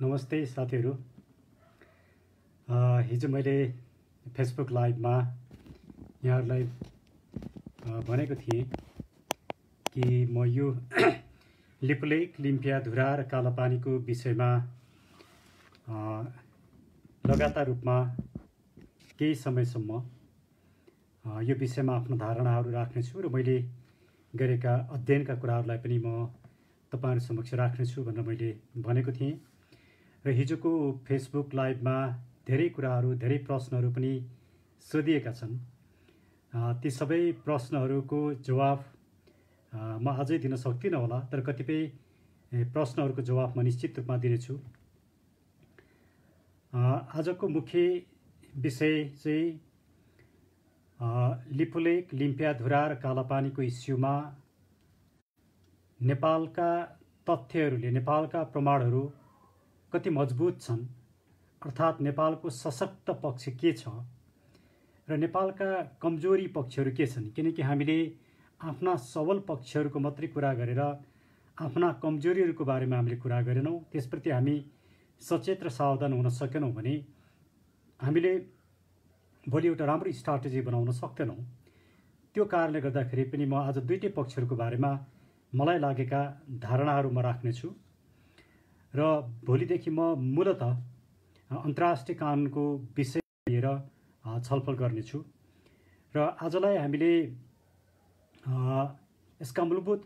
नमस्ते साथीहरू। हिजो मैले फेसबुक लाइभमा यहाँहरूलाई भनेको थिएँ कि म यो लिपुलेक, लिम्पियाधुरा र कालापानीको विषयमा लगातार रूपमा केही समयसम्म यो विषयमा आफ्नो धारणाहरू राख्नेछु र मैले गरेका अध्ययनका कुराहरूलाई पनि म तपाईहरु समक्ष राख्नेछु भनेर मैले भनेको थिएँ। र हिजोको फेसबुक लाइभमा धेरै कुराहरू, धेरै प्रश्नहरू पनि सोधिएका छन्। ती सबै प्रश्नहरूको जवाफ म अझै दिन सक्दिनँ होला, तर कतिपय प्रश्नहरूको जवाफ म निश्चित रूपमा दिनेछु। आजको मुख्य विषय चाहिँ लिपुलेक, लिम्पियाधुरा र कालापानीको इस्युमा नेपालका तथ्यहरूले, नेपालका प्रमाणहरू कति मजबुत छन्, अर्थात् नेपालको सशक्त पक्ष के छ र नेपालका कमजोरी पक्षहरू के छन्। किनकि हामीले आफ्ना सबल पक्षहरूको मात्रै कुरा गरेर आफ्ना कमजोरीहरूको बारेमा हामीले कुरा गरेनौँ, त्यसप्रति हामी सचेत र सावधान हुन सकेनौँ भने हामीले भोलि एउटा राम्रो स्ट्राटेजी बनाउन सक्दैनौँ। त्यो कारणले गर्दाखेरि पनि म आज दुईटै पक्षहरूको बारेमा मलाई लागेका धारणाहरू म राख्नेछु र भोलिदेखि म मूलतः अन्तर्राष्ट्रिय कानुनको विषय लिएर छलफल गर्नेछु। र आजलाई हामीले यसका मूलभूत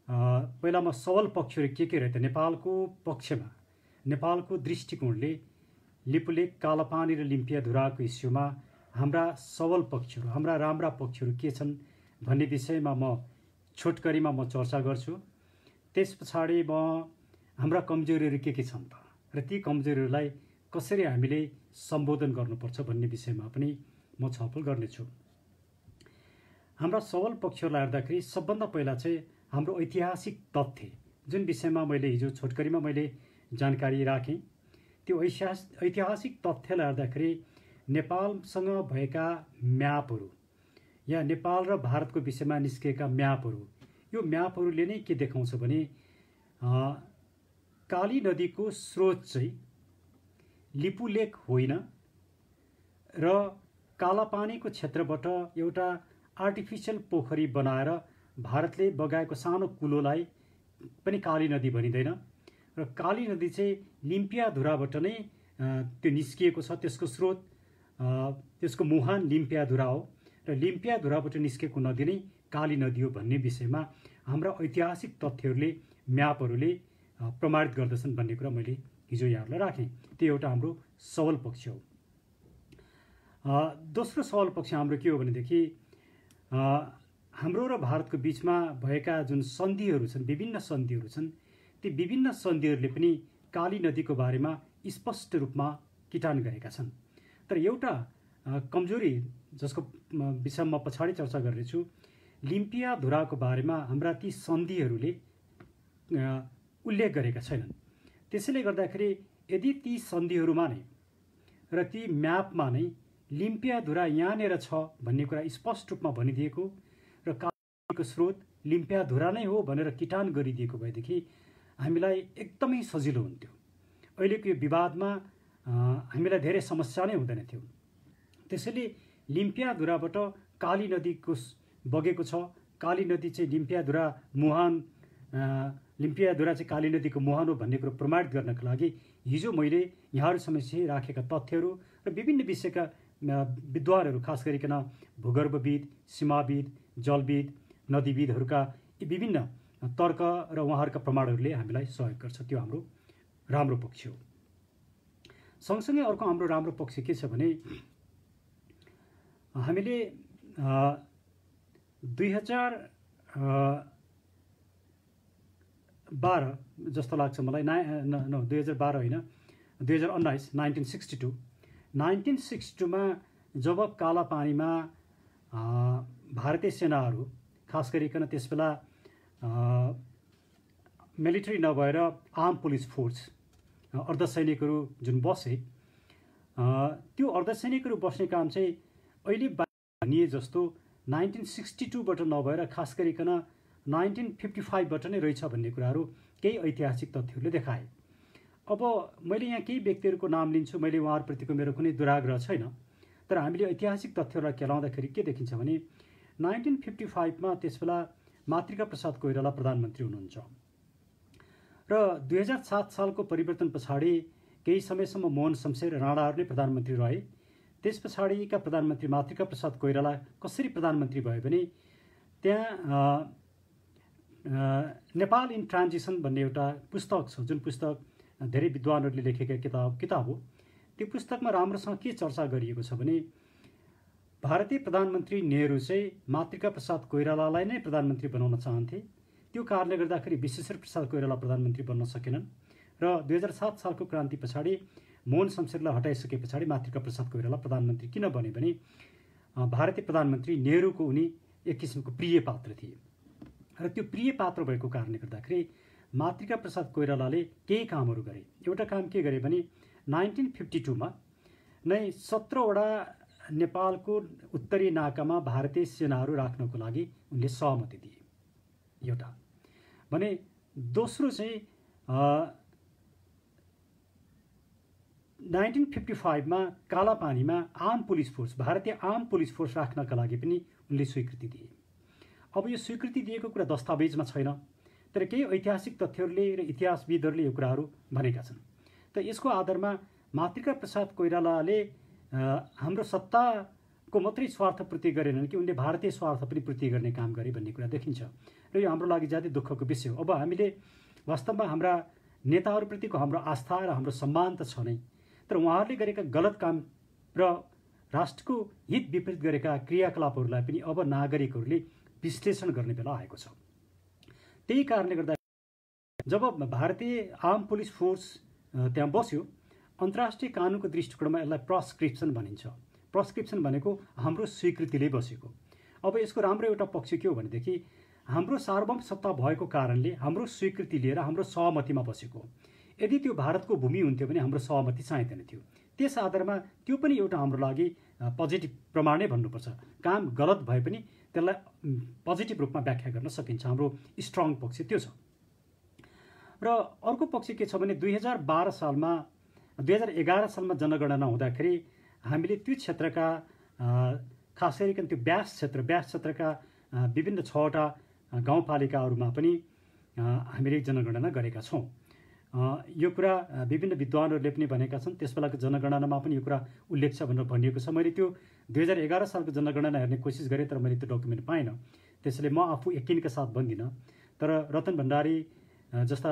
पहिला म सबल पक्षहरू के रहे त नेपालको पक्षमा, नेपालको दृष्टिकोणले लिपुलेक, कालापानी र लिम्पियाधुराको इस्युमा हाम्रा सबल पक्षहरू, हाम्रा राम्रा पक्षहरू के छन् भन्ने विषयमा म छोटकरीमा म चर्चा गर्छु। त्यस पछाडि म हाम्रा कमजोरीहरू के छन् त र ती कमजोरीहरूलाई कसरी हामीले सम्बोधन गर्नुपर्छ भन्ने विषयमा पनि म छलफल गर्नेछु। हाम्रा सबल पक्षहरूलाई हेर्दाखेरि सबभन्दा पहिला चाहिँ हाम्रो ऐतिहासिक तथ्य, जुन विषयमा मैले हिजो छोटकरीमा मैले जानकारी राखेँ, त्यो ऐतिहासिक तथ्यलाई हेर्दाखेरि नेपालसँग भएका म्यापहरू या नेपाल र भारतको विषयमा निस्केका म्यापहरू, यो म्यापहरूले नै के देखाउँछ भने काली नदीको स्रोत चाहिँ लिपुलेक होइन र कालापानीको क्षेत्रबाट एउटा आर्टिफिसियल पोखरी बनाएर भारतले बगाएको सानो कुलोलाई पनि काली नदी भनिँदैन र काली नदी चाहिँ लिम्पियाधुराबाट नै त्यो निस्किएको छ। त्यसको स्रोत, त्यसको मुहान लिम्पियाधुरा हो र लिम्पियाधुराबाट निस्केको नदी नै काली नदी हो भन्ने विषयमा हाम्रा ऐतिहासिक तथ्यहरूले, म्यापहरूले प्रमाणित गर्दछन् भन्ने कुरा मैले हिजो यहाँहरूलाई राखेँ। त्यो एउटा हाम्रो सबल पक्ष हो। दोस्रो सबल पक्ष हाम्रो के हो भनेदेखि हाम्रो र भारतको बिचमा भएका जुन सन्धिहरू छन्, विभिन्न सन्धिहरू छन्, ती विभिन्न सन्धिहरूले पनि काली नदीको बारेमा स्पष्ट रूपमा किटान गरेका छन्। तर एउटा कमजोरी जसको विषयमा म पछाडि चर्चा गर्नेछु, लिम्पियाधुराको बारेमा हाम्रा ती सन्धिहरूले उल्लेख गरेका छैनन्। त्यसैले गर्दाखेरि यदि ती सन्धिहरूमा नै र ती म्यापमा नै लिम्पियाधुरा यहाँनिर छ भन्ने कुरा स्पष्ट रूपमा भनिदिएको र कालीको स्रोत लिम्पियाधुरा नै हो भनेर किटान गरिदिएको भएदेखि हामीलाई एकदमै सजिलो हुन्थ्यो। अहिलेको यो विवादमा हामीलाई धेरै समस्या नै हुँदैन थियो। त्यसैले लिम्पियाधुराबाट काली नदीको बगेको छ, काली नदी चाहिँ लिम्पियाधुरा मुहान, लिम्पियाधुरा चाहिँ काली नदीको मुहान हो भन्ने कुरो प्रमाणित गर्नका लागि हिजो मैले यहाँहरू समक्ष राखेका तथ्यहरू र विभिन्न विषयका विद्वानहरू, खास गरिकन भूगर्भविद, सीमाविद, जलविद, नदीविदहरूका विभिन्न तर्क र उहाँहरूका प्रमाणहरूले हामीलाई सहयोग गर्छ। त्यो हाम्रो राम्रो पक्ष हो। सँगसँगै अर्को हाम्रो राम्रो पक्ष के छ भने हामीले 2012 जस्तो लाग्छ मलाई, 2012 होइन, 2019, 1962 मा जब कालापानीमा भारतीय सेनाहरू, खास गरिकन त्यसबेला मिलिट्री नभएर आर्म पुलिस फोर्स, अर्धसैनिकहरू जुन बसे, त्यो अर्धसैनिकहरू बस्ने काम चाहिँ अहिले भनिए जस्तो 1962 बाट नभएर खास गरिकन 1955 बाट नै रहेछ भन्ने कुराहरू केही ऐतिहासिक तथ्यहरूले देखाए। अब मैले यहाँ केही व्यक्तिहरूको नाम लिन्छु, मैले उहाँहरूप्रतिको मेरो कुनै दुराग्रह छैन, तर हामीले ऐतिहासिक तथ्यहरूलाई केलाउँदाखेरि के देखिन्छ भने 1955मा त्यसबेला मातृका प्रसाद कोइराला प्रधानमन्त्री हुनुहुन्छ र 2007 सालको परिवर्तन पछाडि केही समयसम्म मोहन शमशेर राणाहरू नै प्रधानमन्त्री रहे। त्यस पछाडिका प्रधानमन्त्री मातृका प्रसाद कोइराला कसरी प्रधानमन्त्री भयो भने त्यहाँ नेपाल इन ट्रान्जिसन भन्ने एउटा पुस्तक छ, जुन पुस्तक धेरै विद्वानहरूले लेखेका किताब हो। त्यो पुस्तकमा राम्रोसँग के चर्चा गरिएको छ भने भारतीय प्रधानमन्त्री नेहरू चाहिँ मातृका प्रसाद कोइरालालाई नै प्रधानमन्त्री बनाउन चाहन्थे। त्यो कारणले गर्दाखेरि विश्वेश्वर प्रसाद कोइराला प्रधानमन्त्री बन्न सकेनन् र 2007 सालको क्रान्ति पछाडि मोहन शमशेरलाई हटाइसके पछाडि मातृका प्रसाद कोइराला प्रधानमन्त्री किन बने भने भारतीय प्रधानमन्त्री नेहरूको उनी एक किसिमको प्रिय पात्र थिए र त्यो प्रिय पात्र भएको कारणले गर्दाखेरि मातृका प्रसाद कोइरालाले केही कामहरू गरे। एउटा काम के गरे भने 1952मा नै 17वटा नेपालको उत्तरी नाकामा भारतीय सेनाहरू राख्नको लागि उनले सहमति दिए। एउटा भने दोस्रो चाहिँ 1955मा कालापानीमा आर्म पुलिस फोर्स, भारतीय आर्म पुलिस फोर्स राख्नका लागि पनि उनले स्वीकृति दिए। अब यो स्वीकृति दिएको कुरा दस्तावेजमा छैन, तर केही ऐतिहासिक तथ्यहरूले र इतिहासविदहरूले यो कुराहरू भनेका छन्। त यसको आधारमा मातृका प्रसाद कोइरालाले हाम्रो सत्ताको मात्रै स्वार्थपूर्ति गरेनन् कि उनले भारतीय स्वार्थ पनि पूर्ति गर्ने काम गरे भन्ने कुरा देखिन्छ र यो हाम्रो लागि ज्यादै दुःखको विषय हो। अब हामीले वास्तवमा हाम्रा नेताहरूप्रतिको हाम्रो आस्था र हाम्रो सम्मान त छ नै, तर उहाँहरूले गरेका गलत काम र राष्ट्रको हित विपरीत गरेका क्रियाकलापहरूलाई पनि अब नागरिकहरूले विश्लेषण गर्ने बेला आएको छ। त्यही कारणले गर्दा जब भारतीय आर्म पुलिस फोर्स त्यहाँ बस्यो, अन्तर्राष्ट्रिय कानुनको दृष्टिकोणमा यसलाई प्रस्क्रिप्सन भनिन्छ। प्रस्क्रिप्सन भनेको हाम्रो स्वीकृतिले बसेको। अब यसको राम्रो एउटा पक्ष के हो भनेदेखि हाम्रो सार्वभौम सत्ता भएको कारणले हाम्रो स्वीकृति लिएर हाम्रो सहमतिमा बसेको। यदि त्यो भारतको भूमि हुन्थ्यो भने हाम्रो सहमति चाहिँदैन थियो। त्यस आधारमा त्यो पनि एउटा हाम्रो लागि पोजिटिभ प्रमाण नै भन्नुपर्छ। काम गलत भए पनि त्यसलाई पोजिटिभ रूपमा व्याख्या गर्न सकिन्छ। हाम्रो स्ट्रङ पक्ष त्यो छ। र अर्को पक्ष के छ भने 2011 सालमा जनगणना हुँदाखेरि हामीले त्यो क्षेत्रका खास गरिकन त्यो ब्यास क्षेत्रका विभिन्न 6वटा गाउँपालिकाहरूमा पनि हामीले जनगणना गरेका छौँ। यो कुरा विभिन्न विद्वानहरूले पनि भनेका छन्। त्यस बेलाको जनगणनामा पनि यो कुरा उल्लेख छ भनेर भनिएको छ। मैले त्यो 2011 सालको जनगणना हेर्ने कोसिस गरेँ, तर मैले त्यो डकुमेन्ट पाइनँ। त्यसैले म आफू यकिनका साथ भन्दिनँ, तर रतन भण्डारी जस्ता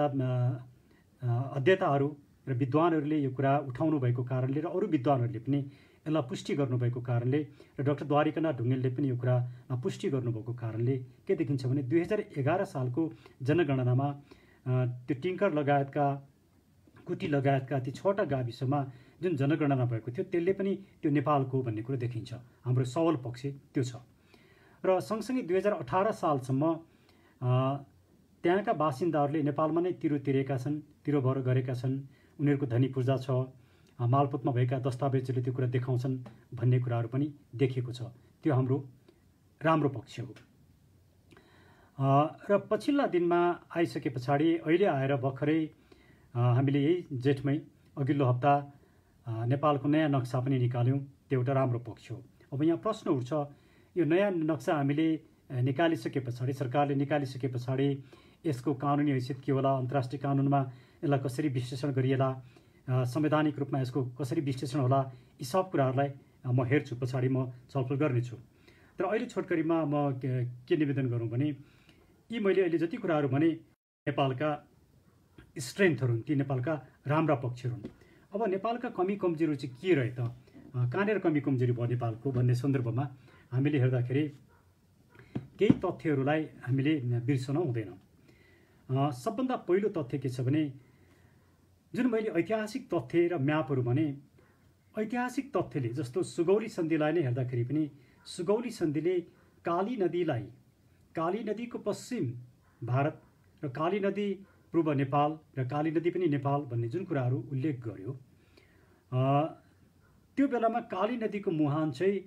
अध्येताहरू र विद्वानहरूले यो कुरा उठाउनु भएको कारणले र अरू विद्वानहरूले पनि यसलाई पुष्टि गर्नुभएको कारणले र डाक्टर द्वारिकानाथ ढुङ्गेलले पनि यो कुरा पुष्टि गर्नुभएको कारणले के देखिन्छ भने 2011 सालको जनगणनामा त्यो टिङ्कर लगायतका कुटी लगायतका ती 6वटा गाविसमा जुन जनगणना भएको थियो त्यसले पनि त्यो नेपालको भन्ने कुरो देखिन्छ। हाम्रो सबल पक्ष त्यो छ। र सँगसँगै 2018 सालसम्म त्यहाँका बासिन्दाहरूले नेपालमा नै तिरो तिरेका छन्, तिरो भर गरेका छन्, उनीहरूको धनी पूर्जा छ, मालपोतमा भएका दस्तावेजहरूले त्यो कुरा देखाउँछन् भन्ने कुराहरू पनि देखिएको छ। त्यो हाम्रो राम्रो पक्ष हो। र पछिल्ला दिनमा आइसके पछाडि अहिले आएर भर्खरै हामीले यही जेठमै अघिल्लो हप्ता नेपालको नयाँ नक्सा पनि निकाल्यौँ। त्यो एउटा राम्रो पक्ष हो। अब यहाँ प्रश्न उठ्छ, यो नयाँ नक्सा हामीले निकालिसके पछाडि, सरकारले निकालिसके पछाडि यसको कानुनी हैसियत के होला, अन्तर्राष्ट्रिय कानुनमा यसलाई कसरी विश्लेषण गरिएला, संवैधानिक रूपमा यसको कसरी विश्लेषण होला, यी सब कुराहरूलाई म हेर्छु, पछाडि म छलफल गर्नेछु। तर अहिले छोटकरीमा म के निवेदन गरौँ भने यी मैले अहिले जति कुराहरू भने नेपालका स्ट्रेन्थहरू हुन्, ती नेपालका राम्रा पक्षहरू हुन्। अब नेपालका कमी कमजोरी चाहिँ के रहे त, कहाँनिर कमी कमजोरी भयो नेपालको भन्ने सन्दर्भमा हामीले हेर्दाखेरि केही तथ्यहरूलाई हामीले बिर्सन हुँदैन। सबभन्दा पहिलो तथ्य के छ भने जुन मैले ऐतिहासिक तथ्य र म्यापहरू भने, ऐतिहासिक तथ्यले जस्तो सुगौली सन्धिलाई नै हेर्दाखेरि पनि सुगौली सन्धिले काली नदीको पश्चिम भारत र काली नदी पूर्व नेपाल र काली नदी पनि नेपाल भन्ने जुन कुराहरू उल्लेख गर्यो, त्यो बेलामा काली नदीको मुहान चाहिँ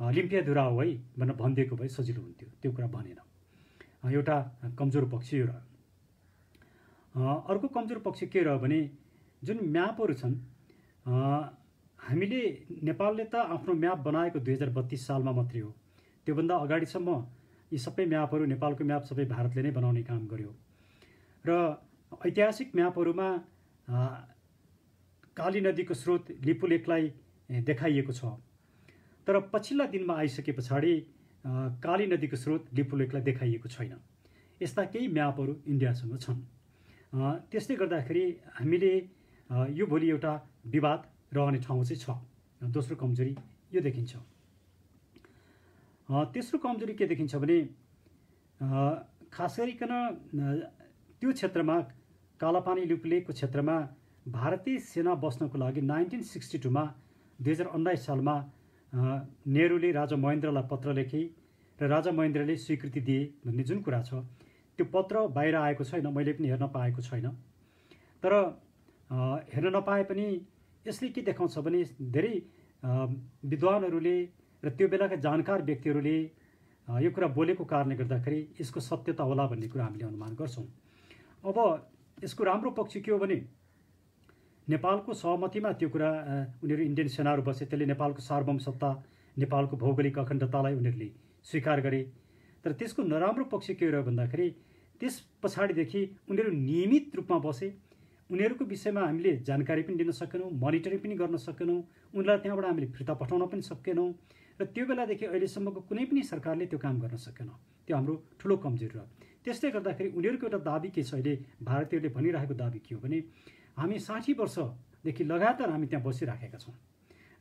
लिम्पियाधुरा हो है भनेर भनिदिएको भए सजिलो हुन्थ्यो। त्यो कुरा भनेन। एउटा कमजोर पक्ष यो रह्यो। अर्को कमजोर पक्ष के रह्यो भने जुन म्यापहरू छन्, हामीले नेपालले त आफ्नो म्याप बनाएको 2032 सालमा मात्रै हो। त्योभन्दा अगाडिसम्म यी सबै म्यापहरू, नेपालको म्याप सबै भारतले नै बनाउने काम गर्यो। र ऐतिहासिक म्यापहरूमा काली नदीको स्रोत लिपुलेखलाई देखाइएको छ, तर पछिल्ला दिनमा आइसके पछाडि काली नदीको स्रोत लिपुलेखलाई देखाइएको छैन। यस्ता केही म्यापहरू इन्डियासँग छन्। त्यसले गर्दाखेरि हामीले यो भोलि एउटा विवाद रहने ठाउँ चाहिँ छ। दोस्रो कमजोरी यो देखिन्छ। तेस्रो कमजोरी के देखिन्छ भने खास गरिकन त्यो क्षेत्रमा, कालापानी लिपुलेखको क्षेत्रमा भारतीय सेना बस्नको लागि 1962 मा 2019 सालमा नेहरूले राजा महेन्द्रलाई पत्र लेखे र राजा महेन्द्रले स्वीकृति दिए भन्ने जुन कुरा छ, त्यो पत्र बाहिर आएको छैन, मैले पनि हेर्न पाएको छैन। तर हेर्न नपाए पनि यसले के देखाउँछ भने धेरै विद्वानहरूले र त्यो बेलाका जानकार व्यक्तिहरूले यो कुरा बोलेको कारणले गर्दाखेरि यसको सत्यता होला भन्ने कुरा हामीले अनुमान गर्छौँ। अब यसको राम्रो पक्ष के हो भने नेपालको सहमतिमा त्यो कुरा उनीहरू इन्डियन सेनाहरू बसे, त्यसले नेपालको सार्वभौम सत्ता, नेपालको भौगोलिक अखण्डतालाई उनीहरूले स्वीकार गरे। तर त्यसको नराम्रो पक्ष के रह्यो भन्दाखेरि त्यस पछाडिदेखि उनीहरू नियमित रूपमा बसे। उनीहरूको विषयमा हामीले जानकारी पनि दिन सकेनौँ, मोनिटरिङ पनि गर्न सकेनौँ, उनीहरूलाई त्यहाँबाट हामीले फिर्ता पठाउन पनि सकेनौँ। र त्यो बेलादेखि अहिलेसम्मको कुनै पनि सरकारले त्यो काम गर्न सकेन। त्यो हाम्रो ठुलो कमजोरी रह्यो। त्यसले गर्दाखेरि उनीहरूको एउटा दाबी के छ, अहिले भारतीयहरूले भनिरहेको दाबी के हो भने हामी 60 वर्षदेखि लगातार हामी त्यहाँ बसिराखेका छौँ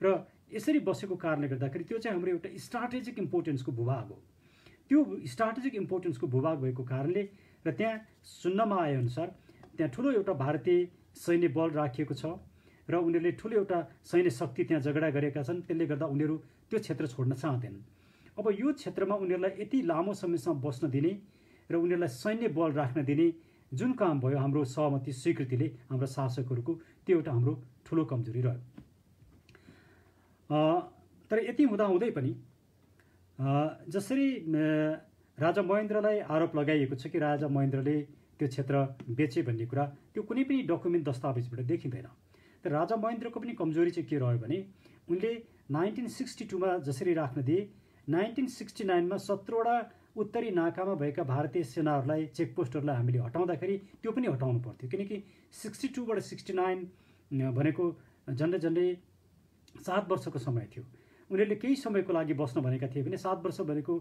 र यसरी बसेको कारणले गर्दाखेरि त्यो चाहिँ हाम्रो एउटा स्ट्राटेजिक इम्पोर्टेन्सको भूभाग हो। त्यो स्ट्राटेजिक इम्पोर्टेन्सको भूभाग भएको कारणले र त्यहाँ सुन्नमा आएअनुसार त्यहाँ ठुलो एउटा भारतीय सैन्य बल राखिएको छ र उनीहरूले ठुलो एउटा सैन्य शक्ति त्यहाँ जगडा गरेका छन्। त्यसले गर्दा उनीहरू त्यो क्षेत्र छोड्न चाहँदैनन्। अब यो क्षेत्रमा उनीहरूलाई यति लामो समयसम्म बस्न दिने र उनीहरूलाई सैन्य बल राख्न दिने जुन काम भयो हाम्रो सहमति स्वीकृतिले हाम्रा शासकहरूको, त्यो एउटा हाम्रो ठुलो कमजोरी रह्यो। तर यति हुँदाहुँदै पनि जसरी राजा महेन्द्रलाई आरोप लगाइएको छ कि राजा महेन्द्रले त्यो क्षेत्र बेचे भन्ने कुरा, त्यो कुनै पनि डकुमेन्ट दस्तावेजबाट देखिँदैन। तर राजा महेन्द्रको पनि कमजोरी चाहिँ के रह्यो भने उनले 1962 मा जसरी राख्न दिए, 1969 मा 17वटा उत्तरी नाकामा भएका भारतीय सेनाहरूलाई, चेकपोस्टहरूलाई हामीले हटाउँदाखेरि त्यो पनि हटाउनु पर्थ्यो, किनकि 62 बाट 69 भनेको झन्डै 7 वर्षको समय थियो। उनीहरूले केही समयको लागि बस्न भनेका थिए भने 7 वर्ष भनेको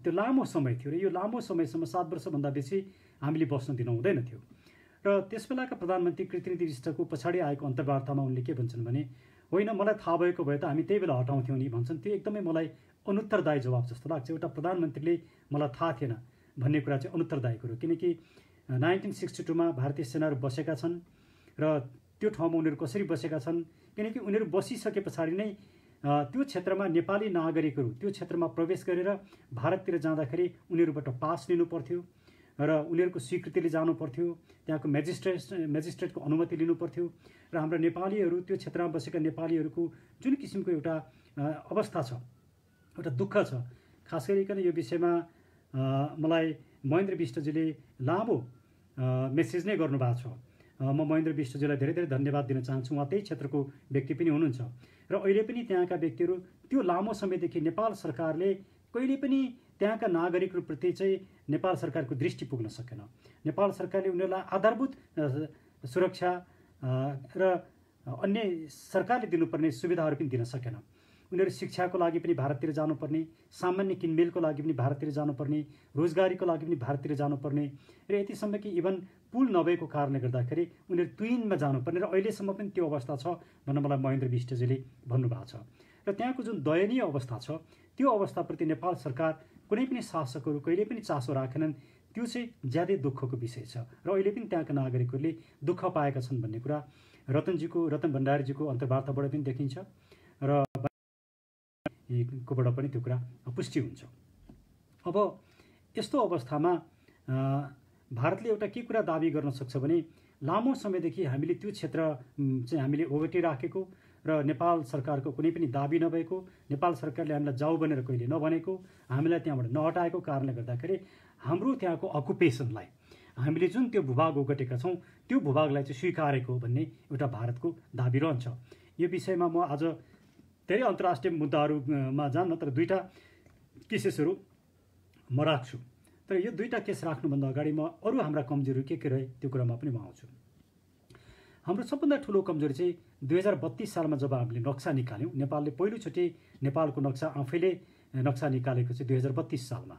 त्यो लामो समय थियो र यो लामो समयसम्म 7 वर्षभन्दा बेसी हामीले बस्न दिनु हुँदैन थियो। र त्यसबेलाका प्रधानमन्त्री कृतनिधि विष्टको पछाडि आएको अन्तर्वार्तामा उनले के भन्छन् भने होइन, मलाई थाहा भएको भए त हामी त्यही बेला हटाउँथ्यौँ नि भन्छन्। त्यो एकदमै मलाई अनुत्तरदायी जवाब जस्तो लाग्छ। एउटा प्रधानमन्त्रीले मलाई थाहा थिएन भन्ने कुरा चाहिँ अनुत्तरदायी कुरो, किनकि 1962 मा भारतीय सेनाहरू बसेका छन् र त्यो ठाउँमा उनीहरू कसरी बसेका छन्, किनकि उनीहरू बसिसके पछाडि नै त्यो क्षेत्रमा नेपाली नागरिकहरू त्यो क्षेत्रमा प्रवेश गरेर भारततिर जाँदाखेरि उनीहरूबाट पास लिनु पर्थ्यो र उनीहरूको स्वीकृतिले जानु पर्थ्यो, त्यहाँको मेजिस्ट्रेटको अनुमति लिनु पर्थ्यो। र हाम्रा नेपालीहरू, त्यो क्षेत्रमा बसेका नेपालीहरूको जुन किसिमको एउटा अवस्था छ, एउटा दुःख छ, खास गरिकन यो विषयमा मलाई महेन्द्र विष्टजीले लामो मेसेज नै गर्नुभएको छ। म महेन्द्र विष्टजीलाई धेरै धेरै धन्यवाद दिन चाहन्छु। उहाँ त्यही क्षेत्रको व्यक्ति पनि हुनुहुन्छ र अहिले पनि त्यहाँका व्यक्तिहरू, त्यो लामो समयदेखि नेपाल सरकारले कहिले पनि त्यहाँका नागरिकहरूप्रति चाहिँ नेपाल सरकारको दृष्टि पुग्न सकेन। नेपाल सरकारले उनीहरूलाई आधारभूत सुरक्षा र अन्य सरकारले दिनुपर्ने सुविधाहरू पनि दिन सकेन। उनीहरू शिक्षाको लागि पनि भारततिर जानुपर्ने, सामान्य किनमेलको लागि पनि भारततिर जानुपर्ने, रोजगारीको लागि पनि भारततिर जानुपर्ने र यतिसम्म कि इभन पुल नभएको कारणले गर्दाखेरि उनीहरू तुइनमा जानुपर्ने र अहिलेसम्म पनि त्यो अवस्था छ भनेर मलाई महेन्द्र विष्टजीले भन्नुभएको छ। र त्यहाँको जुन दयनीय अवस्था छ, त्यो अवस्थाप्रति नेपाल सरकार, कुनै पनि शासकहरू कहिले पनि चासो राखेनन्। त्यो चाहिँ ज्यादै दुःखको विषय छ र अहिले पनि त्यहाँका नागरिकहरूले दुःख पाएका छन् भन्ने कुरा रतन भण्डारीजीको अन्तर्वार्ताबाट पनि देखिन्छ र कोबाट पनि त्यो कुरा पुष्टि हुन्छ। अब यस्तो अवस्थामा भारतले एउटा के कुरा दाबी गर्न सक्छ भने लामो समयदेखि हामीले त्यो क्षेत्र चाहिँ हामीले ओगटिराखेको र नेपाल सरकारको कुनै पनि दाबी नभएको, नेपाल सरकारले हामीलाई जाऊ भनेर कहिले नभनेको, हामीलाई त्यहाँबाट नहटाएको कारणले गर्दाखेरि हाम्रो त्यहाँको अकुपेसनलाई, हामीले जुन त्यो भूभाग ओगटेका छौँ त्यो भूभागलाई चाहिँ स्वीकारेको हो भन्ने एउटा भारतको दाबी रहन्छ। यो विषयमा म आज धेरै अन्तर्राष्ट्रिय मुद्दाहरूमा जान्न, तर दुईवटा केसेसहरू म राख्छु। तर यो दुईवटा केस राख्नुभन्दा अगाडि म अरू हाम्रा कमजोरी के रहे त्यो कुरामा पनि म आउँछु। हाम्रो सबभन्दा ठुलो कमजोरी चाहिँ 2032 सालमा जब हामीले नक्सा निकाल्यौँ, नेपालले पहिलोचोटि नेपालको नक्सा आफैले नक्सा निकालेको चाहिँ 2032 सालमा।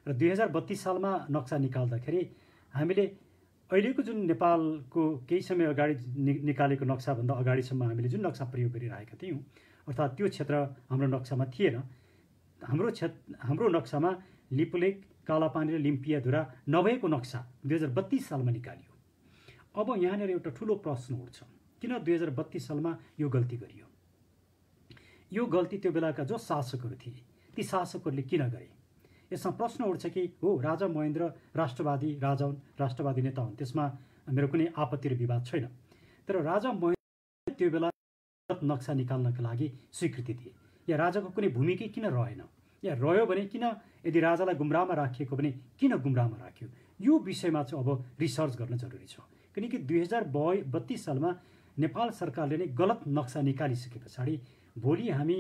र 2032 सालमा नक्सा निकाल्दाखेरि हामीले अहिलेको जुन नेपालको केही समय अगाडि निकालेको नक्साभन्दा अगाडिसम्म हामीले जुन नक्सा प्रयोग गरिरहेका थियौँ, अर्थात् त्यो क्षेत्र हाम्रो नक्सामा थिएन। हाम्रो नक्सामा लिपुलेक, कालापानी र लिम्पियाधुरा नभएको नक्सा 2032 सालमा निकालियो। अब यहाँनिर एउटा ठुलो प्रश्न उठ्छ, किन 2032 सालमा यो गल्ती गरियो? यो गल्ती त्यो बेलाका जो शासकहरू थिए ती शासकहरूले किन गरे? यसमा प्रश्न उठ्छ कि हो, राजा महेन्द्र राष्ट्रवादी राजा हुन्, राष्ट्रवादी नेता हुन्, त्यसमा मेरो कुनै आपत्ति र विवाद छैन। तर राजा महेन्द्र त्यो बेला नक्सा निकाल्नका लागि स्वीकृति दिए, या राजाको कुनै भूमिका किन रहेन, या रह्यो भने किन, यदि राजालाई गुमराहमा राखिएको भने किन गुमराहमा राख्यो? यो विषयमा चाहिँ अब रिसर्च गर्न जरुरी छ। किनकि 2032 सालमा नेपाल सरकारले नै गलत नक्सा निकालिसके पछाडि भोलि हामी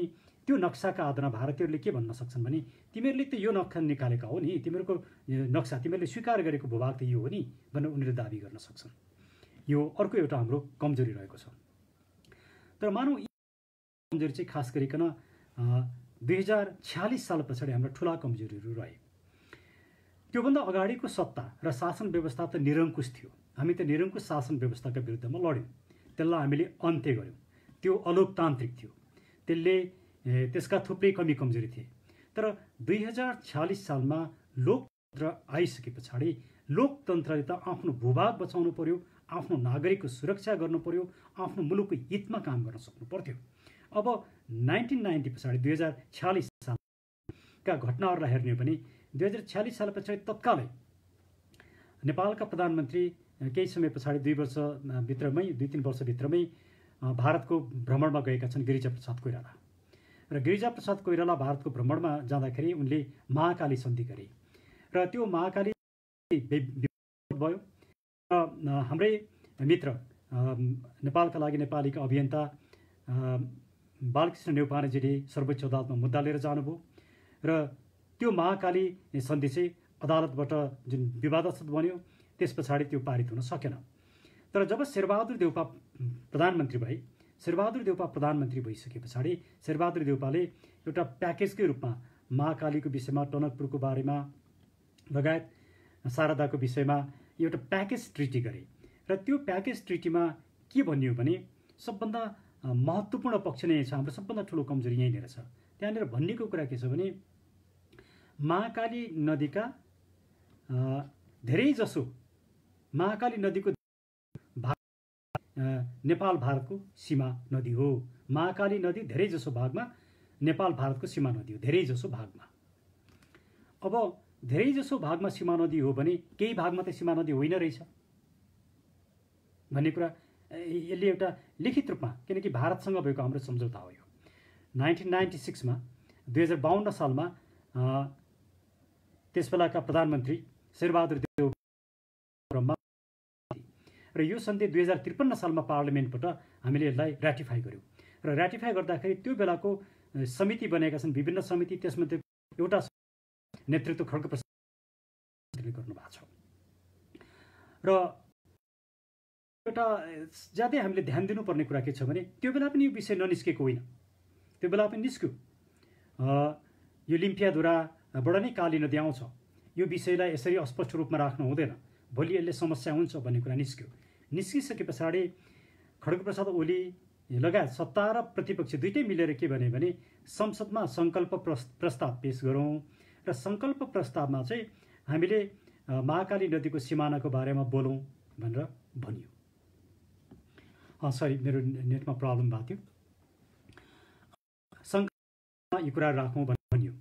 त्यो नक्साका आधारमा भारतीयहरूले के भन्न सक्छन् भने तिमीहरूले त यो नक्सा निकालेका हो नि, तिमीहरूको नक्सा तिमीहरूले स्वीकार गरेको भूभाग त यो हो नि भनेर उनीहरूले दाबी गर्न सक्छन्। यो अर्को एउटा हाम्रो कमजोरी रहेको छ। तर मानौँ यी कमजोरी चाहिँ खास गरिकन 2046 साल पछाडि हाम्रा ठुला कमजोरीहरू रहे। त्योभन्दा अगाडिको सत्ता र शासन व्यवस्था त निरङ्कुश थियो। हामी त निरङ्कुश शासन व्यवस्थाका विरुद्धमा लड्यौँ, त्यसलाई हामीले अन्त्य गऱ्यौँ। त्यो अलोकतान्त्रिक थियो, त्यसका थुप्रै कमी कमजोरी थिए। तर 2046 सालमा लोकतन्त्र आइसके पछाडि लोकतन्त्रले त आफ्नो भूभाग बचाउनु पर्यो, आफ्नो नागरिकको सुरक्षा गर्नु पर्यो, आफ्नो मुलुकको हितमा काम गर्न सक्नु पर्थ्यो। अब 1990 पछाडि 2046 सालका घटनाहरूलाई हेर्ने हो भने 2046 साल पछाडि तत्कालै नेपालका प्रधानमन्त्री केही समय पछाडि 2-3 वर्षभित्रमै भारतको भ्रमणमा गएका छन् गिरिजाप्रसाद कोइराला। र गिरिजाप्रसाद कोइराला भारतको भ्रमणमा जाँदाखेरि उनले महाकाली सन्धि गरे र त्यो महाकाली भयो। हाम्रै मित्र नेपालका लागि नेपालीका अभियन्ता बालकृष्ण नेउपानेजीले सर्वोच्च अदालतमा मुद्दा लिएर जानुभयो र त्यो महाकाली सन्धि चाहिँ अदालतबाट जुन विवादास्पद बन्यो त्यस पछाडि त्यो पारित हुन सकेन। तर जब शेरबहादुर देउपा प्रधानमन्त्री भए, शेरबहादुर देउपा प्रधानमन्त्री भइसके पछाडि शेरबहादुर देउपाले एउटा प्याकेजकै रूपमा महाकालीको विषयमा, टनकपुरको बारेमा लगायत शारदाको विषयमा एउटा प्याकेज ट्रिटी गरे। र त्यो प्याकेज ट्रिटीमा के भनियो भने सबभन्दा महत्त्वपूर्ण पक्ष नै छ, हाम्रो सबभन्दा ठुलो कमजोरी यहीँनिर छ। त्यहाँनिर भनिएको कुरा के छ भने महाकाली नदीका धेरैजसो महाकाली नदीको नेपाल भारतको सीमा नदी हो। महाकाली नदी धेरैजसो भागमा नेपाल भारतको सीमा नदी हो, धेरैजसो भागमा। अब धेरैजसो भागमा सीमा नदी हो भने केही भागमा त सीमा नदी होइन रहेछ भन्ने कुरा यसले एउटा लिखित रूपमा, किनकि भारतसँग भएको हाम्रो सम्झौता हो यो। 1996 मा 2052 सालमा त्यसबेलाका प्रधानमन्त्री शेरबहादुर देउवा र यो सन्धि 2053 सालमा पार्लिमेन्टबाट हामीले यसलाई र्याटिफाई गर्यौँ। र र्याटिफाई गर्दाखेरि त्यो बेलाको समिति बनेका छन्, विभिन्न समिति, त्यसमध्ये एउटा नेतृत्व खड्गप्रसादले गर्नुभएको छ। र एउटा ज्यादै हामीले ध्यान दिनुपर्ने कुरा के छ भने त्यो बेला पनि यो विषय ननिस्केको होइन, त्यो बेला पनि निस्क्यो। यो लिम्पियाधुराबाट नै काली नदी आउँछ, यो विषयलाई यसरी अस्पष्ट रूपमा राख्नु हुँदैन, भोलि यसले समस्या हुन्छ भन्ने कुरा निस्क्यो। निस्किसके पछाडि खड्गप्रसाद ओली लगायत सत्ता र प्रतिपक्ष दुइटै मिलेर के भने संसदमा सङ्कल्प प्रस्ताव पेश गरौँ र सङ्कल्प प्रस्तावमा चाहिँ हामीले महाकाली नदीको सिमानाको बारेमा बोलौँ भनेर भनियो। सरी, मेरो नेटमा प्रब्लम भएको थियो। सङ्कल्पमा यी कुरा राखौँ भनेर भनियो।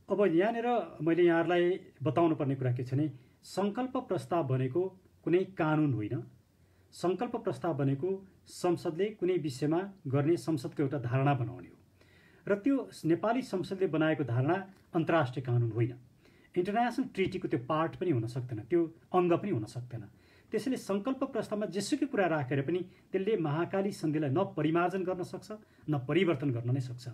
अब यहाँनिर मैले यहाँहरूलाई बताउनु पर्ने कुरा के छ भने सङ्कल्प प्रस्ताव भनेको कुनै कानुन होइन। सङ्कल्प प्रस्ताव भनेको संसदले कुनै विषयमा गर्ने संसदको एउटा धारणा बनाउने हो र त्यो नेपाली संसदले बनाएको धारणा अन्तर्राष्ट्रिय कानुन होइन। इन्टरनेसनल ट्रिटीको त्यो पार्ट पनि हुन सक्दैन, त्यो अङ्ग पनि हुन सक्दैन। त्यसैले सङ्कल्प प्रस्तावमा जेसुकै कुरा राखेर पनि त्यसले महाकाली सन्धिलाई न परिमार्जन गर्न सक्छ न परिवर्तन गर्न नै सक्छ।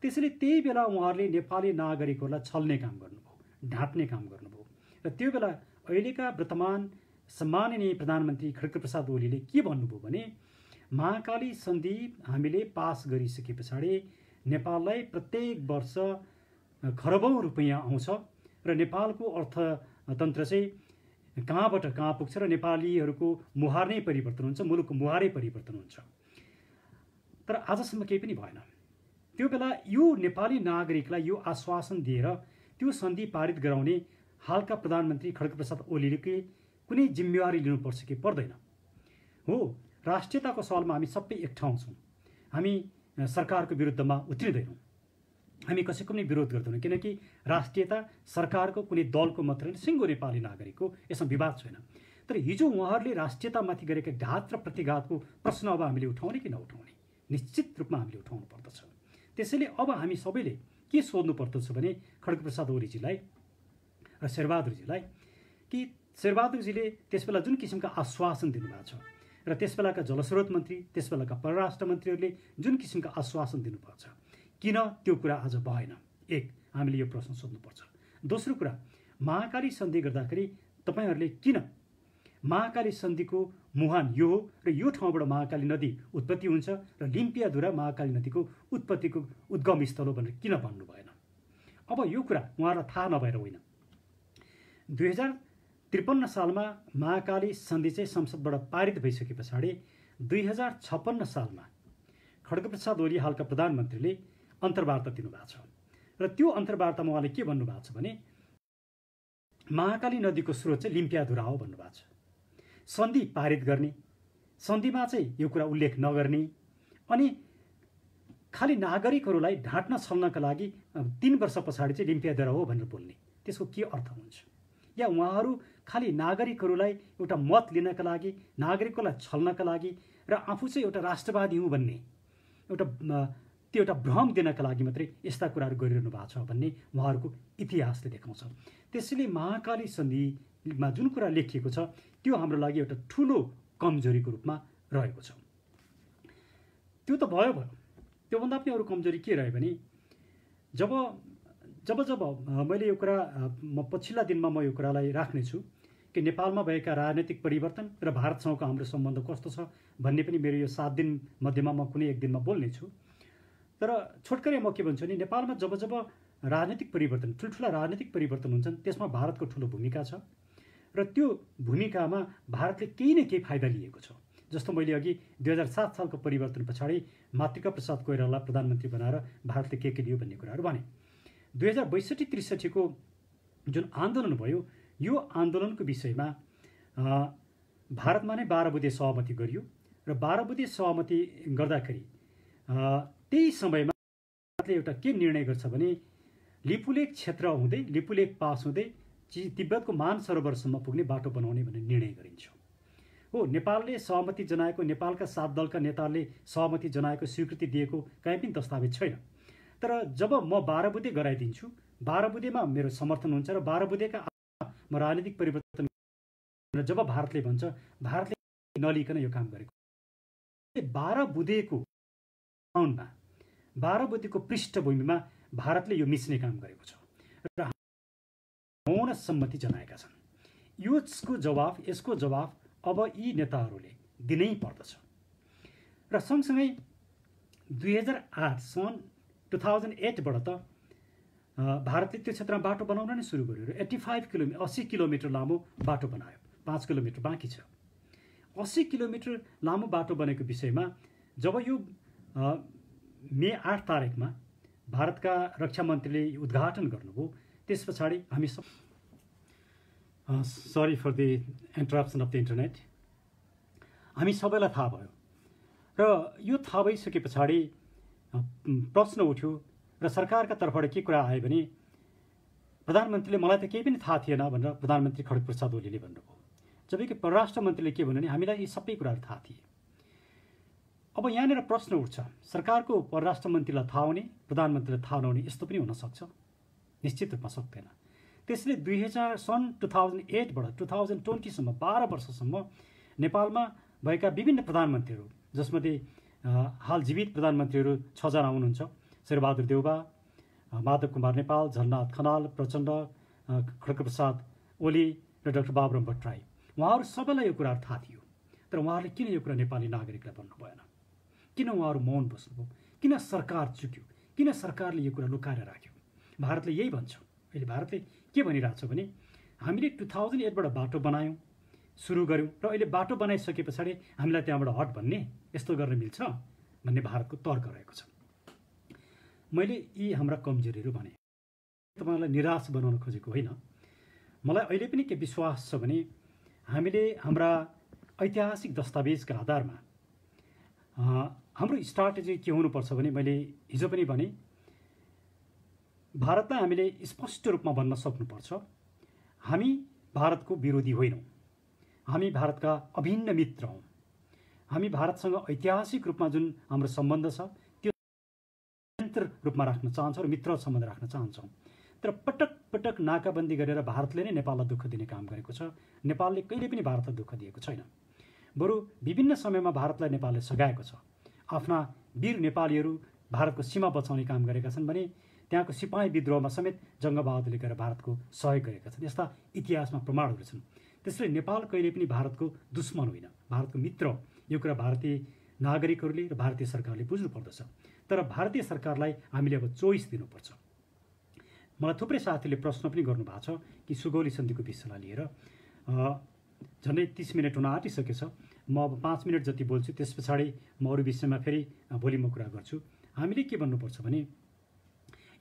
त्यसैले त्यही बेला उहाँहरूले नेपाली नागरिकहरूलाई छल्ने काम गर्नुभयो, ढाँट्ने काम गर्नुभयो। र त्यो बेला अहिलेका वर्तमान सम्माननीय प्रधानमन्त्री खड्गप्रसाद ओलीले के भन्नुभयो भने महाकाली सन्धि हामीले पास गरिसके पछाडि नेपाललाई प्रत्येक वर्ष खरबौँ रुपैयाँ आउँछ र नेपालको अर्थतन्त्र चाहिँ कहाँबाट कहाँ पुग्छ र नेपालीहरूको मुहार नै परिवर्तन हुन्छ, मुलुकको मुहारै परिवर्तन हुन्छ। तर आजसम्म केही पनि भएन। त्यो बेला यो नेपाली नागरिकलाई यो आश्वासन दिएर त्यो सन्धि पारित गराउने हालका प्रधानमन्त्री खड्गप्रसाद ओलीले कुनै जिम्मेवारी लिनुपर्छ कि पर्दैन? हो, राष्ट्रियताको सवालमा हामी सबै एक ठाउँ छौँ। हामी सरकारको विरुद्धमा उत्रिँदैनौँ, हामी कसैको पनि विरोध गर्दैनौँ, किनकि राष्ट्रियता सरकारको कुनै दलको मात्र होइन, सिङ्गो नेपाली नागरिकको, यसमा विवाद छैन। तर हिजो उहाँहरूले राष्ट्रियतामाथि गरेका घात र प्रतिघातको प्रश्न अब हामीले उठाउने कि नउठाउने? निश्चित रूपमा हामीले उठाउनु पर्दछ। त्यसैले अब हामी सबैले के सोध्नु पर्दछ भने खड्गप्रसाद ओलीजीलाई र शेरबहादुरजीलाई कि शेरबहादुरजीले त्यसबेला जुन किसिमका आश्वासन दिनुभएको छ र त्यसबेलाका जलस्रोत मन्त्री, त्यसबेलाका परराष्ट्र मन्त्रीहरूले जुन किसिमका आश्वासन दिनुभएको छ, किन त्यो कुरा आज भएन? एक, हामीले यो प्रश्न सोध्नुपर्छ। दोस्रो कुरा, महाकाली सन्धि गर्दाखेरि तपाईँहरूले किन महाकाली सन्धिको मुहान यो हो र यो ठाउँबाट महाकाली नदी उत्पत्ति हुन्छ र लिम्पियाधुरा महाकाली नदीको उत्पत्तिको उद्गम स्थल हो भनेर किन भन्नु भएन? अब यो कुरा उहाँहरूलाई थाहा नभएर होइन। 2053 सालमा महाकाली सन्धि चाहिँ संसदबाट पारित भइसके पछाडि 2056 सालमा खड्गप्रसाद ओली हालका प्रधानमन्त्रीले अन्तर्वार्ता दिनुभएको छ र त्यो अन्तर्वार्तामा उहाँले के भन्नुभएको छ भने महाकाली नदीको स्रोत चाहिँ लिम्पियाधुरा हो भन्नुभएको छ। सन्धि पारित गर्ने, सन्धिमा चाहिँ यो कुरा उल्लेख नगर्ने अनि खालि नागरिकहरूलाई ढाँट्न छल्नका लागि 3 वर्ष पछाडि चाहिँ लिम्पियाधुरा हो भनेर बोल्ने, त्यसको के अर्थ हुन्छ? या उहाँहरू खालि नागरिकहरूलाई एउटा मत लिनका लागि, नागरिकहरूलाई छल्नका लागि र आफू चाहिँ एउटा राष्ट्रवादी हुँ भन्ने त्यो एउटा भ्रम दिनका लागि मात्रै यस्ता कुराहरू गरिरहनु भएको छ भन्ने उहाँहरूको इतिहासले देखाउँछ। त्यसैले महाकाली सन्धिमा जुन कुरा लेखिएको छ त्यो हाम्रो लागि एउटा ठुलो कमजोरीको रूपमा रहेको छ। त्यो त भयो। त्योभन्दा पनि अरू कमजोरी के रह्यो भने जब मैले यो कुरा म पछिल्ला दिनमा म यो कुरालाई राख्नेछु कि नेपालमा भएका राजनैतिक परिवर्तन र भारतसँगको हाम्रो सम्बन्ध कस्तो छ भन्ने पनि मेरो यो 7 दिन मध्येमा म कुनै एक दिनमा बोल्नेछु। तर छोटकरै म के भन्छु भने नेपालमा जब राजनैतिक परिवर्तन, ठुल्ठुला राजनैतिक परिवर्तन हुन्छन् त्यसमा भारतको ठुलो भूमिका छ र त्यो भूमिकामा भारतले केही न केही फाइदा लिएको छ। जस्तो मैले अघि 2007 सालको परिवर्तन पछाडि मातृका प्रसाद कोइरालालाई प्रधानमन्त्री बनाएर भारतले के लियो भन्ने कुराहरू भने 2062-63 को जुन आन्दोलन भयो यो आन्दोलनको विषयमा भारतमा नै 12 बुँदे सहमति गरियो र 12 बुँदे सहमति गर्दाखेरि त्यही समयमा भारतले एउटा के निर्णय गर्छ भने लिपुलेक क्षेत्र हुँदै, लिपुलेक पास हुँदै तिब्बतको मानसरोवरसम्म पुग्ने बाटो बनाउने भन्ने निर्णय गरिन्छ। हो, नेपालले सहमति जनाएको, नेपालका 7 दलका नेताहरूले सहमति जनाएको, स्वीकृति दिएको कहीँ पनि दस्तावेज छैन। तर जब म 12 बुँदे गराइदिन्छु, 12 बुँदेमा मेरो समर्थन हुन्छ र 12 बुँदेका म राजनीतिक परिवर्तन जब भारतले भन्छ, भारतले नलिकन यो काम गरेको 12 बुँदेको ग्राउन्डमा, 12 बुँदेको पृष्ठभूमिमा भारतले यो मिच्ने काम गरेको छ र मौन सम्मति जनाएका छन्। यसको जवाफ अब यी नेताहरूले दिनै पर्दछ। र सँगसँगै 2008बाट त भारतले त्यो क्षेत्रमा बाटो बनाउन नै सुरु गर्यो र 80 किलोमिटर लामो बाटो बनायो। 5 किलोमिटर बाँकी छ। 80 किलोमिटर लामो बाटो बनेको विषयमा जब यो मे 8 तारिकमा भारतका रक्षा मन्त्रीले उद्घाटन गर्नुभयो, त्यस पछाडि हामी सब sorry for the interruption of the internet, हामी सबैलाई थाहा भयो र यो थाहा भइसके पछाडि प्रश्न उठ्यो र सरकारका तर्फबाट के कुरा आयो भने प्रधानमन्त्रीले मलाई त केही पनि थाहा थिएन भनेर प्रधानमन्त्री खड्गप्रसाद ओलीले भन्नुभयो। जबकि परराष्ट्र मन्त्रीले के भन्नु भने हामीलाई यी सबै कुराहरू थाहा थिए। अब यहाँनिर प्रश्न उठ्छ, सरकारको परराष्ट्र मन्त्रीलाई थाहा हुने, प्रधानमन्त्रीलाई थाहा नहुने यस्तो पनि हुन सक्छ? निश्चित रूपमा सक्दैन। त्यसले सन् 2008बाट 2020सम्म 12 वर्षसम्म नेपालमा भएका विभिन्न प्रधानमन्त्रीहरू, जसमध्ये हाल जीवित प्रधानमन्त्रीहरू 6 जना हुनुहुन्छ। शेरबहादुर देउबा, माधव कुमार नेपाल, झलनाथ खनाल, प्रचण्ड, खड्गप्रसाद ओली र डाक्टर बाबुराम भट्टराई, उहाँहरू सबैलाई यो कुराहरू थाहा थियो। तर उहाँहरूले किन यो कुरा नेपाली नागरिकलाई भन्नु भएन? किन उहाँहरू मौन बस्नुभयो? किन सरकार चुक्यो? किन सरकारले यो कुरा लुकाएर राख्यो? भारतले यही भन्छ। अहिले भारतले के भनिरहेको छ भने हामीले 2008बाट बाटो बनायौँ, सुरु गऱ्यौँ र अहिले बाटो बनाइसके पछाडि हामीलाई त्यहाँबाट हट भन्ने, यस्तो गर्न मिल्छ भन्ने भारतको तर्क रहेको छ। मैले यी हाम्रा कमजोरीहरू भने तपाईँलाई निराश बनाउन खोजेको होइन। मलाई अहिले पनि के विश्वास छ भने हामीले हाम्रा ऐतिहासिक दस्तावेजका आधारमा हाम्रो स्ट्राटेजी के हुनुपर्छ भने मैले हिजो पनि भने भारतलाई हामीले स्पष्ट रूपमा भन्न सक्नुपर्छ, हामी भारतको विरोधी होइनौँ, हामी भारतका अभिन्न मित्र हौँ। हामी भारतसँग ऐतिहासिक रूपमा जुन हाम्रो सम्बन्ध छ त्यो निरन्तर रूपमा राख्न चाहन्छौँ र मित्र सम्बन्ध राख्न चाहन्छौँ। तर पटक पटक नाकाबन्दी गरेर भारतले नै नेपाललाई दुःख दिने काम गरेको छ। नेपालले कहिले पनि भारतलाई दुःख दिएको छैन। बरु विभिन्न समयमा भारतलाई नेपालले सघाएको छ। आफ्ना वीर नेपालीहरू भारतको सीमा बचाउने काम गरेका छन् भने त्यहाँको सिपाही विद्रोहमा समेत जङ्गबहादुरले गएर भारतको सहयोग गरेका छन्। यस्ता इतिहासमा प्रमाणहरू छन्। त्यसैले नेपाल कहिले पनि भारतको दुश्मन होइन, भारतको मित्र हो। यो कुरा भारतीय नागरिकहरूले र भारतीय सरकारले बुझ्नु पर्दछ। तर भारतीय सरकारलाई हामीले अब चोइस दिनुपर्छ। मलाई थुप्रै साथीहरूले प्रश्न पनि गर्नुभएको छ कि सुगौली सन्धिको विषयलाई लिएर झन्डै 30 मिनट हुन आँटिसकेछ। म अब 5 मिनट जति बोल्छु, त्यस पछाडि म अरू विषयमा फेरि भोलि म कुरा गर्छु। हामीले के भन्नुपर्छ भने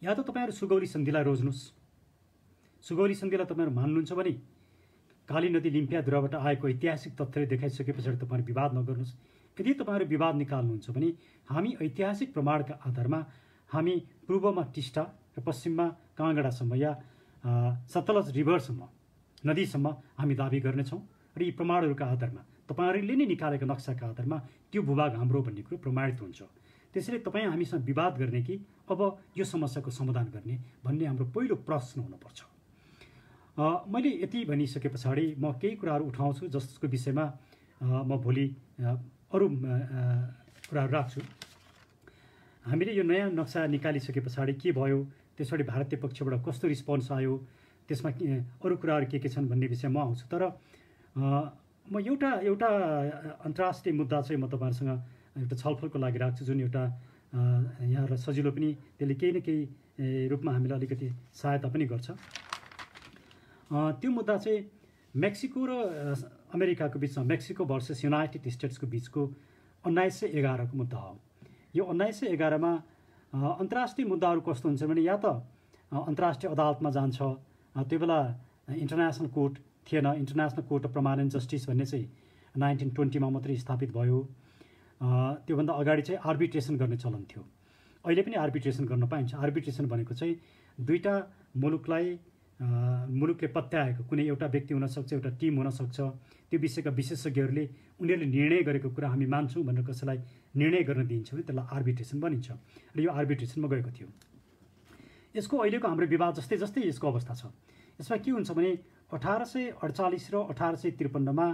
या त तपाईँहरू सुगौली सन्धिलाई रोज्नुहोस्, सुगौली सन्धिलाई तपाईँहरू मान्नुहुन्छ भने काली नदी लिम्पियाधुराबाट आएको ऐतिहासिक तथ्यले देखाइसके पछाडि तपाईँहरू विवाद नगर्नुहोस्। यदि तपाईँहरू विवाद निकाल्नुहुन्छ भने हामी ऐतिहासिक प्रमाणका आधारमा हामी पूर्वमा टिस्टा र पश्चिममा काँगडासम्म या सतलज रिभरसम्म, नदीसम्म हामी दाबी गर्नेछौँ र यी प्रमाणहरूका आधारमा तपाईँहरूले नै निकालेको नक्साका आधारमा त्यो भूभाग हाम्रो भन्ने कुरो प्रमाणित हुन्छ। त्यसैले तपाईँ हामीसँग विवाद गर्ने कि अब यो समस्याको समाधान गर्ने भन्ने हाम्रो पहिलो प्रश्न हुनुपर्छ। मैले यति भनिसके पछाडि म केही कुराहरू उठाउँछु जसको विषयमा म भोलि अरू कुराहरू राख्छु। हामीले यो नयाँ नक्सा निकालिसके पछाडि के भयो, त्यसपछि भारतीय पक्षबाट कस्तो रिस्पोन्स आयो, त्यसमा अरू कुराहरू के छन् भन्ने विषयमा म आउँछु। तर म एउटा अन्तर्राष्ट्रिय मुद्दा चाहिँ म तपाईँहरूसँग एउटा छलफलको लागि राख्छु, जुन एउटा यहाँलाई सजिलो पनि, त्यसले केही न केही रूपमा हामीलाई अलिकति सहायता पनि गर्छ। त्यो मुद्दा चाहिँ मेक्सिको र अमेरिकाको बिचमा, मेक्सिको भर्सेस युनाइटेड स्टेट्सको बिचको 1911को मुद्दा हो। यो 1911मा अन्तर्राष्ट्रिय मुद्दाहरू कस्तो हुन्छ भने या त अन्तर्राष्ट्रिय अदालतमा जान्छ, त्यो बेला इन्टरनेसनल कोर्ट थिएन, international court of permanent justice भन्ने चाहिँ 1920मा मात्रै स्थापित भयो। त्योभन्दा अगाडि चाहिँ आर्बिट्रेसन गर्ने चलन थियो। अहिले पनि आर्बिट्रेसन गर्न पाइन्छ। आर्बिट्रेसन भनेको चाहिँ दुईवटा मुलुकले पत्याएको कुनै एउटा व्यक्ति हुनसक्छ, एउटा टिम हुनसक्छ, त्यो विषयका विशेषज्ञहरूले उनीहरूले निर्णय गरेको कुरा हामी मान्छौँ भनेर कसैलाई निर्णय गर्न दिइन्छ भने त्यसलाई आर्बिट्रेसन भनिन्छ र यो आर्बिट्रेसनमा गएको थियो। यसको अहिलेको हाम्रो विवाद जस्तै यसको अवस्था छ। यसमा के हुन्छ भने 1848 र 1853मा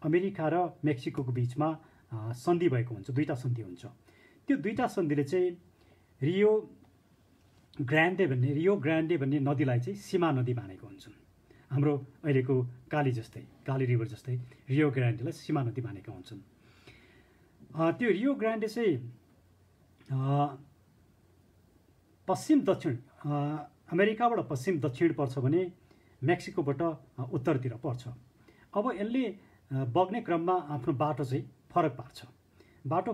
अमेरिका र मेक्सिकोको बिचमा सन्धि भएको हुन्छ, दुईवटा सन्धि हुन्छ। त्यो दुईवटा सन्धिले चाहिँ रियो ग्रान्डे भन्ने नदीलाई चाहिँ सीमा नदी मानेको हुन्छन्। हाम्रो अहिलेको काली रिभर जस्तै रियो ग्रान्डेलाई सीमा नदी मानेका हुन्छन्। त्यो रियो ग्रान्डे चाहिँ पश्चिम दक्षिण, अमेरिकाबाट पश्चिम दक्षिण पर्छ भने मेक्सिकोबाट उत्तरतिर पर्छ। अब यसले बग्ने क्रममा आफ्नो बाटो चाहिँ फरक पार्छ। बाटो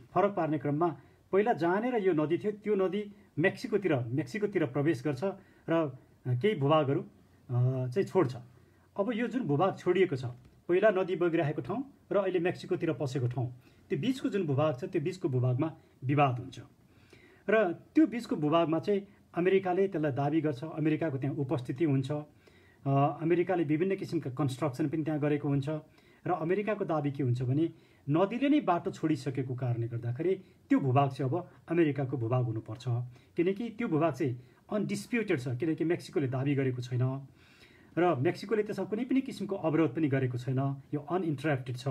फरक पार्ने क्रममा पहिला जहाँनिर यो नदी थियो त्यो नदी मेक्सिकोतिर प्रवेश गर्छ र केही भूभागहरू चाहिँ छोड्छ। अब यो जुन भूभाग छोडिएको छ, पहिला नदी बगिरहेको ठाउँ र अहिले मेक्सिकोतिर पसेको ठाउँ, त्यो बिचको जुन भूभाग छ त्यो बिचको भूभागमा विवाद हुन्छ र त्यो बिचको भूभागमा चाहिँ अमेरिकाले त्यसलाई दाबी गर्छ। अमेरिकाको त्यहाँ उपस्थिति हुन्छ। अमेरिकाले विभिन्न किसिमका कन्स्ट्रक्सन पनि त्यहाँ गरेको हुन्छ र अमेरिकाको दाबी के हुन्छ भने नदीले नै बाटो छोडिसकेको कारणले गर्दाखेरि त्यो भूभाग चाहिँ अब अमेरिकाको भूभाग हुनुपर्छ, किनकि त्यो भूभाग चाहिँ अनडिस्प्युटेड छ, किनकि मेक्सिकोले दाबी गरेको छैन र मेक्सिकोले त्यसमा कुनै पनि किसिमको अवरोध पनि गरेको छैन, यो अनइन्टरप्टेड छ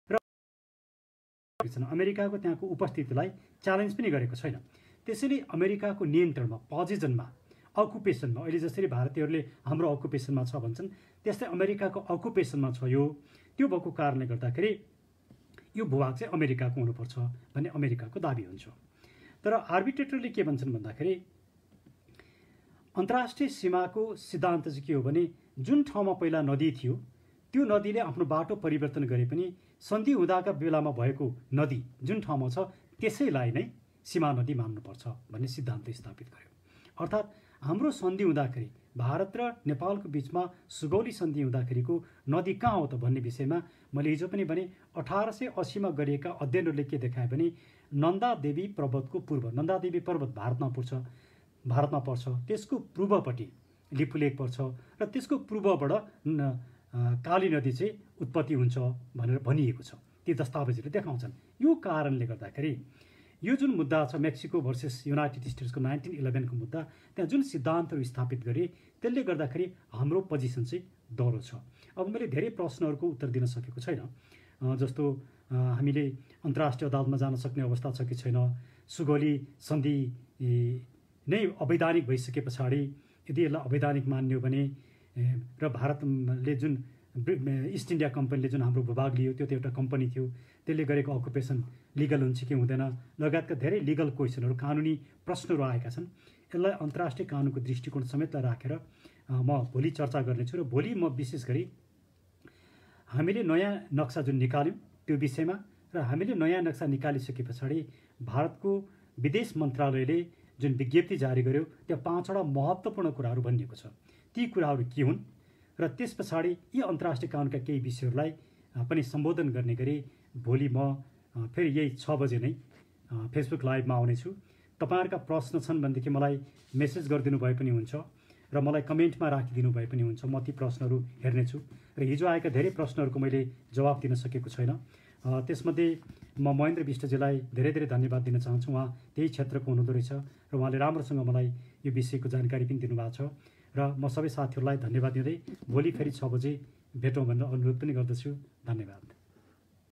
र अमेरिकाको त्यहाँको उपस्थितिलाई च्यालेन्ज पनि गरेको छैन। त्यसैले अमेरिकाको नियन्त्रणमा, पोजिसनमा, अकुपेसनमा, अहिले जसरी भारतीयहरूले हाम्रो अकुपेसनमा छ भन्छन् त्यस्तै अमेरिकाको अकुपेसनमा छ यो। त्यो भएको कारणले गर्दाखेरि यो भूभाग चाहिँ अमेरिकाको हुनुपर्छ भन्ने अमेरिकाको दाबी हुन्छ। तर आर्बिट्रेटरले के भन्छन् भन्दाखेरि अन्तर्राष्ट्रिय सीमाको सिद्धान्त चाहिँ के हो भने जुन ठाउँमा पहिला नदी थियो त्यो नदीले आफ्नो बाटो परिवर्तन गरे पनि सन्धि हुँदाका बेलामा भएको नदी जुन ठाउँमा छ त्यसैलाई नै सीमा नदी मान्नुपर्छ भन्ने सिद्धान्त स्थापित गर्यो। अर्थात् हाम्रो सन्धि हुँदाखेरि भारत र नेपालको बिचमा सुगौली सन्धि हुँदाखेरिको नदी कहाँ हो त भन्ने विषयमा मैले हिजो पनि भने 1880 गरिएका अध्ययनहरूले के देखाए भने नन्दा देवी पर्वतको पूर्व, नन्दा देवी पर्वत भारतमा पर्छ, त्यसको पूर्वपट्टि लिपुलेक पर्छ र त्यसको पूर्वबाट काली नदी चाहिँ उत्पत्ति हुन्छ भनेर भनिएको छ। ती दस्तावेजहरूले देखाउँछन्। यो कारणले गर्दाखेरि यो जुन मुद्दा छ मेक्सिको भर्सेस युनाइटेड स्टेट्सको 1911 को मुद्दा, त्यहाँ जुन सिद्धान्तहरू स्थापित गरे त्यसले गर्दाखेरि हाम्रो पोजिसन चाहिँ दह्रो छ। अब मैले धेरै प्रश्नहरूको उत्तर दिन सकेको छैन, जस्तो हामीले अन्तर्राष्ट्रिय अदालतमा जान सक्ने अवस्था छ कि छैन, सुगौली सन्धि नै अवैधानिक भइसके पछाडि यदि यसलाई अवैधानिक मान्यो भने र भारतले जुन इस्ट इन्डिया कम्पनीले जुन हाम्रो भूभाग लियो त्यो त एउटा कम्पनी थियो, त्यसले गरेको अकुपेसन लिगल हुन्छ कि हुँदैन लगायतका धेरै लिगल क्वेसनहरू, कानुनी प्रश्नहरू आएका छन्। यसलाई अन्तर्राष्ट्रिय कानुनको दृष्टिकोण समेतलाई राखेर म भोलि चर्चा गर्नेछु र भोलि म विशेष गरी हामीले नयाँ नक्सा जुन निकाल्यौँ त्यो विषयमा र हामीले नयाँ नक्सा निकालिसके पछाडि भारतको विदेश मन्त्रालयले जुन विज्ञप्ति जारी गर्यो त्यहाँ 5वटा महत्त्वपूर्ण कुराहरू भनिएको छ। ती कुराहरू के हुन् र त्यस पछाडि यी अन्तर्राष्ट्रिय कानुनका केही विषयहरूलाई पनि सम्बोधन गर्ने गरी भोलि म फेरि यही 6 बजे नै फेसबुक लाइभमा आउनेछु। तपाईँहरूका प्रश्न छन् भनेदेखि मलाई मेसेज गरिदिनु भए पनि हुन्छ र मलाई कमेन्टमा राखिदिनु भए पनि हुन्छ, म ती प्रश्नहरू हेर्नेछु। र हिजो आएका धेरै प्रश्नहरूको मैले जवाब दिन सकेको छैन। त्यसमध्ये म महेन्द्र विष्टजीलाई धेरै धेरै धन्यवाद दिन चाहन्छु। उहाँ त्यही क्षेत्रको हुनुहुँदो रहेछ र उहाँले राम्रोसँग मलाई यो विषयको जानकारी पनि दिनुभएको छ र म सबै साथीहरूलाई धन्यवाद दिँदै भोलि फेरि 6 बजे भेटौँ भनेर अनुरोध पनि गर्दछु। धन्यवाद।